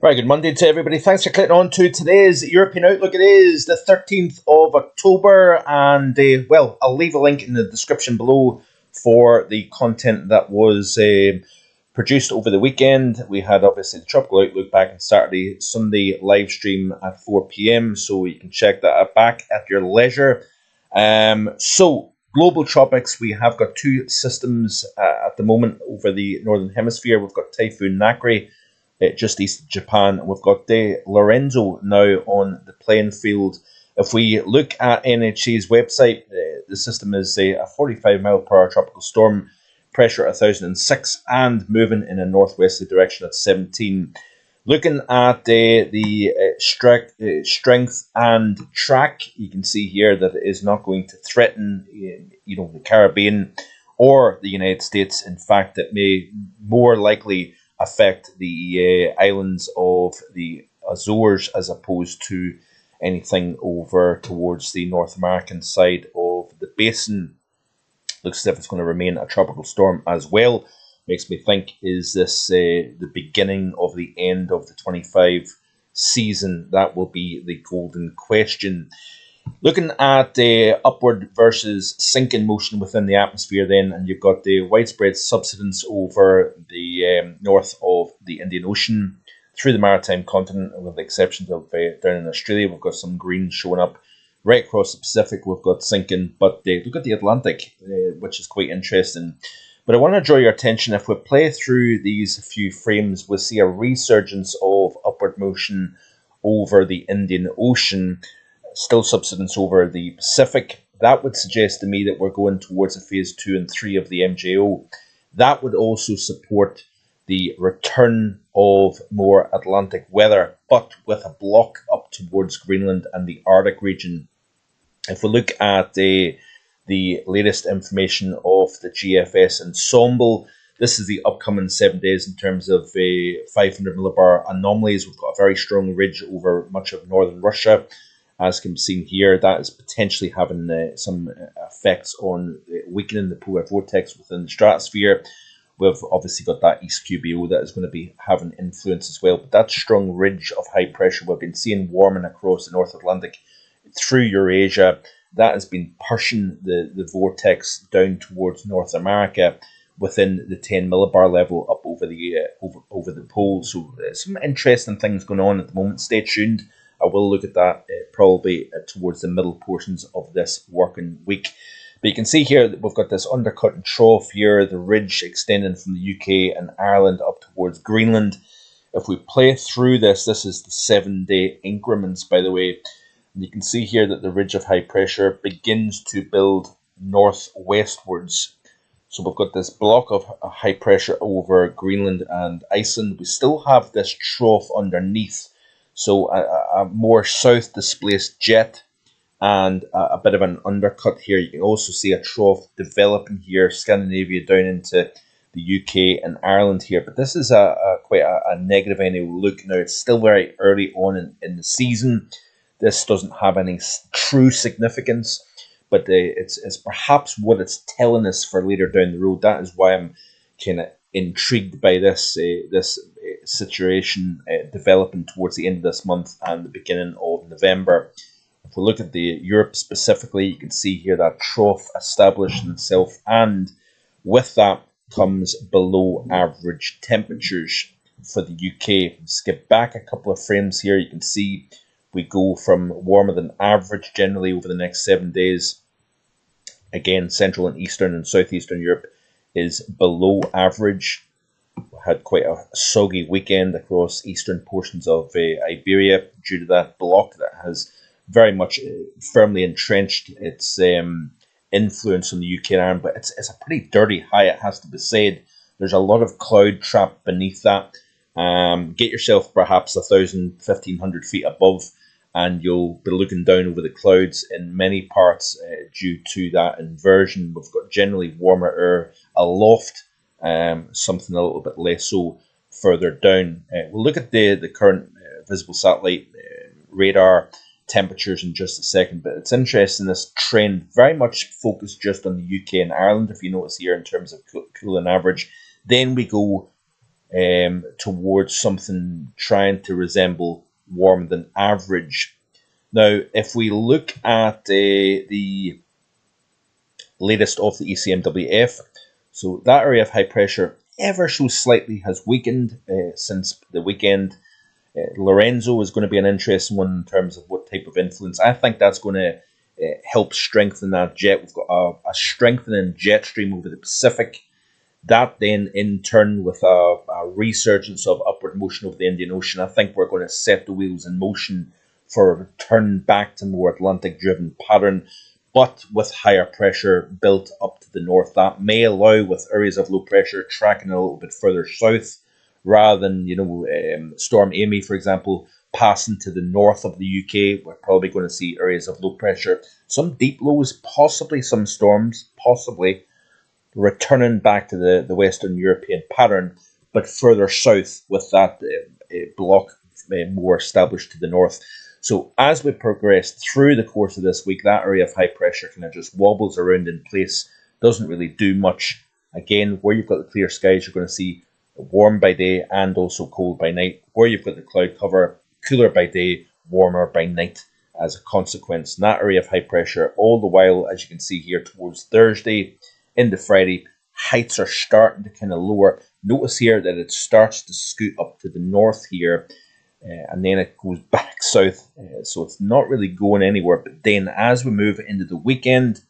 Right, good Monday to everybody. Thanks for clicking on to today's European Outlook. It is the 13th of October, and I'll leave a link in the description below for the content that was produced over the weekend. We had obviously the Tropical Outlook back on Saturday, Sunday live stream at 4 p.m, so you can check that out back at your leisure. So, global tropics, we have got two systems at the moment over the Northern Hemisphere. We've got Typhoon Nakri just east of Japan. We've got Lorenzo now on the playing field. If we look at NHC's website, the system is a 45 mile per hour tropical storm, pressure 1006, and moving in a northwesterly direction at 17. Looking at the strength and track, you can see here that it is not going to threaten the Caribbean or the United States. In fact, it may more likely affect the islands of the Azores as opposed to anything over towards the North American side of the basin. Looks as if it's going to remain a tropical storm as well. Makes me think, is this the beginning of the end of the 25 season? That will be the golden question. Looking at the upward versus sinking motion within the atmosphere then, and you've got the widespread subsidence over the north of the Indian Ocean through the maritime continent, with the exceptions of down in Australia. We've got some green showing up. Right across the Pacific, we've got sinking, but look at the Atlantic, which is quite interesting. But I want to draw your attention, if we play through these few frames, we'll see a resurgence of upward motion over the Indian Ocean, still subsidence over the Pacific. That would suggest to me that we're going towards a phase 2 and 3 of the MJO. That would also support the return of more Atlantic weather, but with a block up towards Greenland and the Arctic region. If we look at the latest information of the GFS ensemble, this is the upcoming 7 days in terms of 500 millibar anomalies. We've got a very strong ridge over much of northern Russia. As can be seen here, that is potentially having some effects on weakening the polar vortex within the stratosphere. We've obviously got that East QBO that is going to be having influence as well. But that strong ridge of high pressure we've been seeing warming across the North Atlantic through Eurasia, that has been pushing the vortex down towards North America within the 10 millibar level up over the pole. So some interesting things going on at the moment. Stay tuned. I will look at that probably towards the middle portions of this working week. But you can see here that we've got this undercut and trough here, the ridge extending from the UK and Ireland up towards Greenland. If we play through this is the 7-day increments, by the way. And you can see here that the ridge of high pressure begins to build northwestwards. So we've got this block of high pressure over Greenland and Iceland. We still have this trough underneath. So a more south displaced jet and a bit of an undercut here. You can also see a trough developing here, Scandinavia down into the UK and Ireland here. But this is quite a negative annual look. Now, it's still very early on in the season. This doesn't have any true significance, but it's perhaps what it's telling us for later down the road. That is why I'm kind of intrigued by this situation developing towards the end of this month and the beginning of November. If we look at the Europe specifically, you can see here that trough establishing itself, and with that comes below average temperatures for the UK. Skip back a couple of frames here, you can see we go from warmer than average generally over the next 7 days. Again, Central and Eastern and Southeastern Europe is below average. We had quite a soggy weekend across eastern portions of Iberia due to that block that has very much firmly entrenched its influence on the UK and Ireland. But it's a pretty dirty high, it has to be said. There's a lot of cloud trapped beneath that. Get yourself perhaps 1,000, 1,500 feet above, and you'll be looking down over the clouds in many parts due to that inversion. We've got generally warmer air aloft, something a little bit less so further down. We'll look at the current visible satellite radar temperatures in just a second, but it's interesting, this trend very much focused just on the UK and Ireland, if you notice here, in terms of cool and average. Then we go towards something trying to resemble warmer than average. Now, if we look at the latest of the ECMWF, so that area of high pressure ever so slightly has weakened since the weekend. Lorenzo is going to be an interesting one in terms of what type of influence. I think that's going to help strengthen that jet. We've got a strengthening jet stream over the Pacific. That then, in turn, with a resurgence of upward motion over the Indian Ocean, I think we're going to set the wheels in motion for a return back to more Atlantic-driven pattern, but with higher pressure built up to the north. That may allow, with areas of low pressure tracking a little bit further south, rather than, Storm Amy, for example, passing to the north of the UK. We're probably going to see areas of low pressure, some deep lows, possibly some storms, possibly returning back to the Western European pattern, but further south with that block more established to the north. So as we progress through the course of this week, that area of high pressure kind of just wobbles around in place, doesn't really do much. Again, where you've got the clear skies, you're going to see warm by day and also cold by night. Where you've got the cloud cover, cooler by day, warmer by night as a consequence. And that area of high pressure, all the while, as you can see here, towards Thursday into Friday, heights are starting to kind of lower. Notice here that it starts to scoot up to the north here, and then it goes back south. So it's not really going anywhere. But then as we move into the weekend,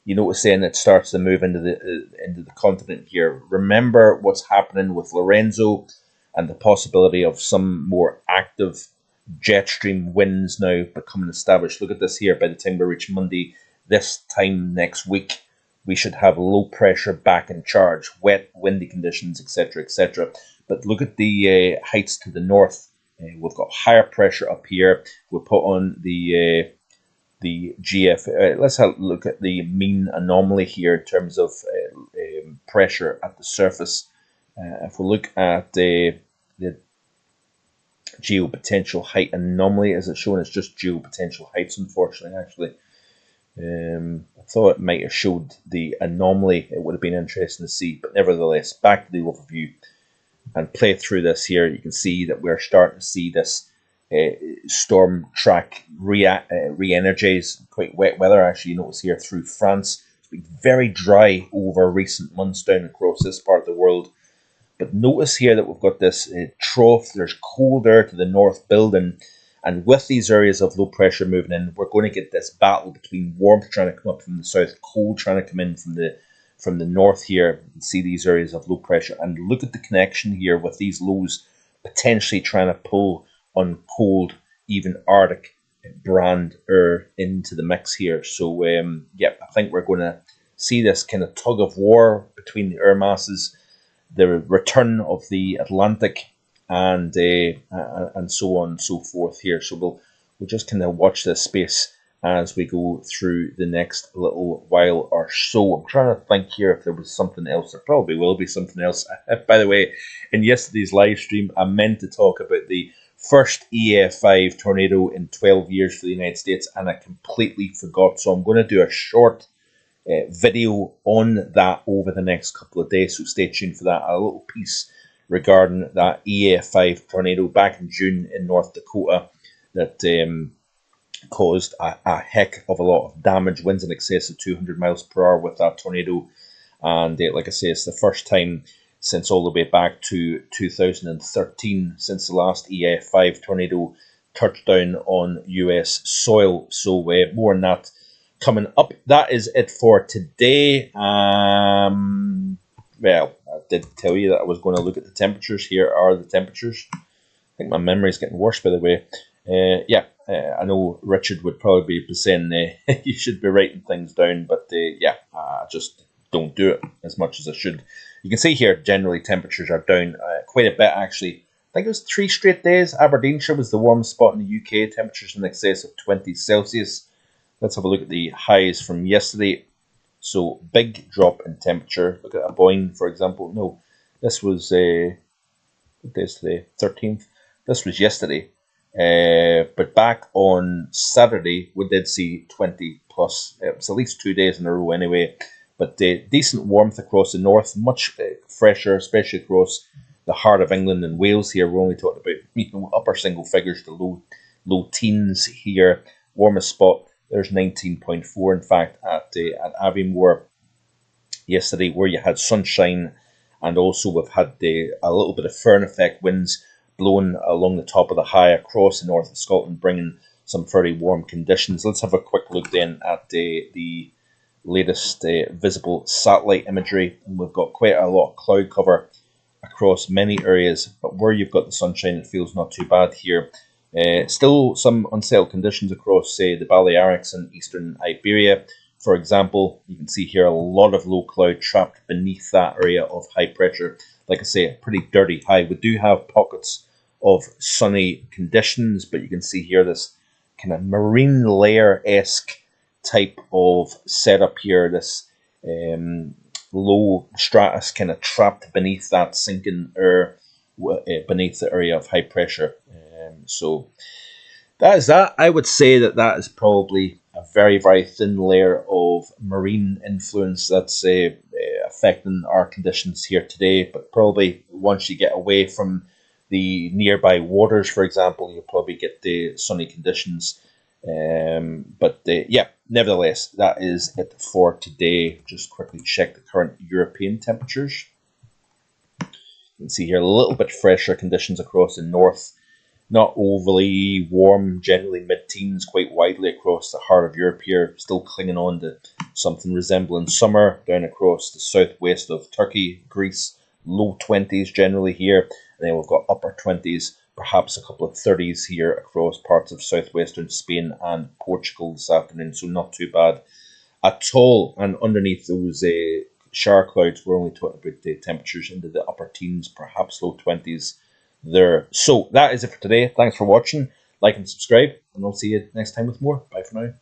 you notice then it starts to move into the continent here. Remember what's happening with Lorenzo and the possibility of some more active jet stream winds now becoming established. Look at this here. By the time we reach Monday, this time next week, we should have low pressure back in charge, wet, windy conditions, etc., etc. But look at the heights to the north. We've got higher pressure up here. We'll put on the GF. Let's have a look at the mean anomaly here in terms of pressure at the surface. If we look at the geopotential height anomaly, as it's shown, it's just geopotential heights, unfortunately, actually. I thought it might have showed the anomaly. It would have been interesting to see, but nevertheless, back to the overview and play through this here. You can see that we're starting to see this storm track re-energize. Quite wet weather, actually. You notice here through France. It's been very dry over recent months down across this part of the world. But notice here that we've got this trough. There's cold air to the north building. And with these areas of low pressure moving in, we're going to get this battle between warmth trying to come up from the south, cold trying to come in from the north here. You can see these areas of low pressure. And look at the connection here with these lows potentially trying to pull on cold, even Arctic brand air into the mix here. So, yeah, I think we're going to see this kind of tug of war between the air masses, the return of the Atlantic, and so on and so forth here. So we'll just kind of watch this space as we go through the next little while or so. I'm trying to think here if there was something else. There probably will be something else. By the way, in yesterday's live stream, I meant to talk about the first EF5 tornado in 12 years for the United States, and I completely forgot. So I'm going to do a short video on that over the next couple of days. So stay tuned for that. A little piece regarding that EF5 tornado back in June in North Dakota that caused a heck of a lot of damage, winds in excess of 200 miles per hour with that tornado. And like I say, it's the first time since all the way back to 2013 since the last EF5 tornado touched down on US soil. So more on that coming up. That is it for today. Well, I did tell you that I was going to look at the temperatures. Here are the temperatures. I think my memory is getting worse, by the way. I know Richard would probably be saying you should be writing things down, but I just don't do it as much as I should. You can see here, generally temperatures are down quite a bit, actually. I think it was 3 straight days. Aberdeenshire was the warmest spot in the UK. Temperatures in excess of 20 Celsius. Let's have a look at the highs from yesterday. So, big drop in temperature. Look at Aboyne, for example. No, this was, what day is today? 13th. This was yesterday. But back on Saturday, we did see 20 plus. It was at least 2 days in a row anyway. But decent warmth across the north, much fresher, especially across the heart of England and Wales here, we're only talking about upper single figures to low teens here. Warmest spot, there's 19.4 in fact at Aviemore yesterday, where you had sunshine, and also we've had a little bit of Fern effect winds blowing along the top of the high across the north of Scotland, bringing some very warm conditions. Let's have a quick look then at the latest visible satellite imagery, and we've got quite a lot of cloud cover across many areas, but where you've got the sunshine, it feels not too bad here. Still some unsettled conditions across, say, the Balearics and eastern Iberia. For example, you can see here a lot of low cloud trapped beneath that area of high pressure. Like I say, a pretty dirty high. We do have pockets of sunny conditions, but you can see here this kind of marine layer-esque type of setup here, this low stratus kind of trapped beneath that sinking air, beneath the area of high pressure. So that is that. I would say that is probably a very, very thin layer of marine influence that's affecting our conditions here today. But probably once you get away from the nearby waters, for example, you'll probably get the sunny conditions. Yeah, nevertheless, that is it for today. Just quickly check the current European temperatures. You can see here a little bit fresher conditions across the north. Not overly warm, generally mid-teens quite widely across the heart of Europe here, still clinging on to something resembling summer down across the southwest of Turkey, Greece, low 20s generally here, and then we've got upper 20s, perhaps a couple of 30s here across parts of southwestern Spain and Portugal this afternoon, so not too bad at all. And underneath those shower clouds, we're only talking about the temperatures into the upper teens, perhaps low 20s there. So that is it for today. Thanks for watching. Like and subscribe, and I'll see you next time with more. Bye for now.